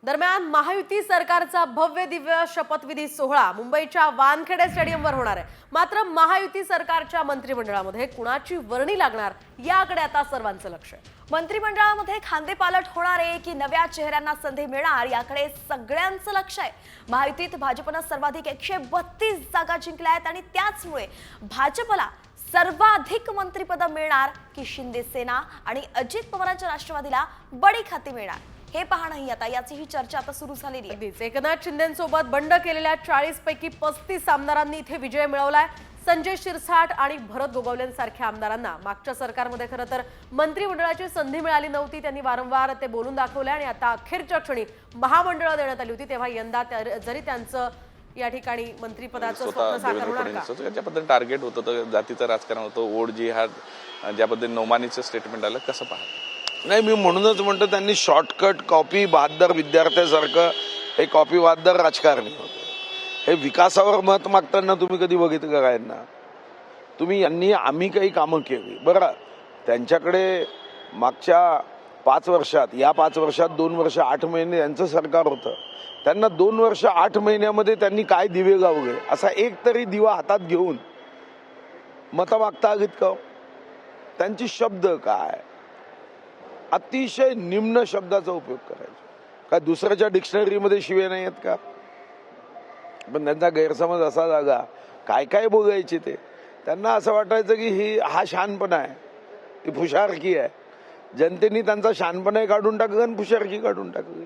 दरम्यान महायुती सरकारचा भव्य दिव्य शपथविधी सोहळा मुंबईच्या वानखेडे स्टेडियमवर होणार आहे। मात्र महायुती सरकारच्या मंत्रिमंडळामध्ये कुणाची वर्णी लागणार याकडे आता सर्वांचं लक्ष आहे। मंत्रिमंडळामध्ये खांदेपालट होणार आहे की नव्या चेहऱ्यांना संधी मिळणार याकडे सगळ्यांचं लक्ष आहे। महायुतीत भाजपनं सर्वाधिक 132 जागा जिंकल्या आहेत आणि त्याचमुळे भाजपला सर्वाधिक मंत्रिपद मिळणार की शिंदे सेना आणि अजित पवारांच्या राष्ट्रवादीला बडी खाती मिळणार हे पाहणंही आता याची ही चर्चा आता सुरू झालेली आहे। अगदीच एकनाथ शिंदेंसोबत बंड केलेल्या 40 पैकी 35 आमदारांनी इथे विजय मिळवलाय। संजय शिरसाट आणि भरत गोगावलेंसारख्या आमदारांना मागच्या सरकारमध्ये खरं तर मंत्रिमंडळाची संधी मिळाली नव्हती। त्यांनी वारंवार ते बोलून दाखवले आणि आता अखेरच्या क्षणी महामंडळ देण्यात आली होती। तेव्हा यंदा जरी त्यांचं या ठिकाणी मंत्रिपदाचं स्वप्न साकार होणार का? ज्या पद्धतीने टार्गेट होतं तर जातीचं राजकारण होतं, ओढ जिहाद, ज्या पद्धतीने नौमानीचं स्टेटमेंट आलं, कसं पाहता? नाही, मी म्हणूनच म्हणतो त्यांनी शॉर्टकट कॉपी बहादर विद्यार्थ्यासारखं हे कॉपी बहादर राजकारणी होते। हे विकासावर मत मागताना तुम्ही कधी बघितलं का यांना? तुम्ही यांनी आम्ही काही कामं केली बरं, त्यांच्याकडे मागच्या 5 वर्षात या 5 वर्षात 2 वर्ष 8 महिने यांचं सरकार होतं। त्यांना 2 वर्ष 8 महिन्यामध्ये त्यांनी काय दिवे गावले असा एक तरी दिवा हातात घेऊन मतं मागता आलीत का? त्यांची शब्द काय अतिशय निम्न शब्दाचा उपयोग करायचा। काय दुसऱ्याच्या डिक्शनरीमध्ये शिवे नाही आहेत का? पण त्यांचा गैरसमज असा जागा काय काय बोलायचे ते त्यांना असं वाटायचं की हा शहाणपणा आहे, ही फुशारकी आहे। जनतेने त्यांचा शहाणपणा काढून टाकलं आणि फुशारकी काढून टाकली।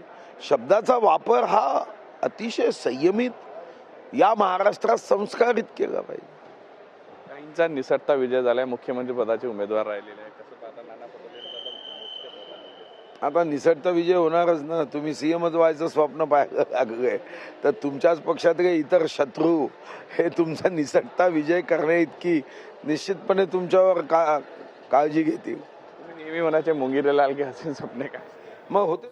शब्दाचा वापर हा अतिशय संयमित या महाराष्ट्रात संस्कारित केला पाहिजे। काहींचा निसटता विजय झालाय, मुख्यमंत्री पदाचे उमेदवार राहिलेले आहे, कसं पाहता? नाना पटोले आता निसटता विजय होणारच ना। तुम्ही सीएमच व्हायचं स्वप्न पाहायला लागलंय तर तुमच्याच पक्षातले इतर शत्रू हे तुमचा निसटता विजय करण्या इतकी निश्चितपणे तुमच्यावर काळजी घेतील। नेहमी म्हणायचे मुंगीरे लाल के हसीन सपने काय मग होते।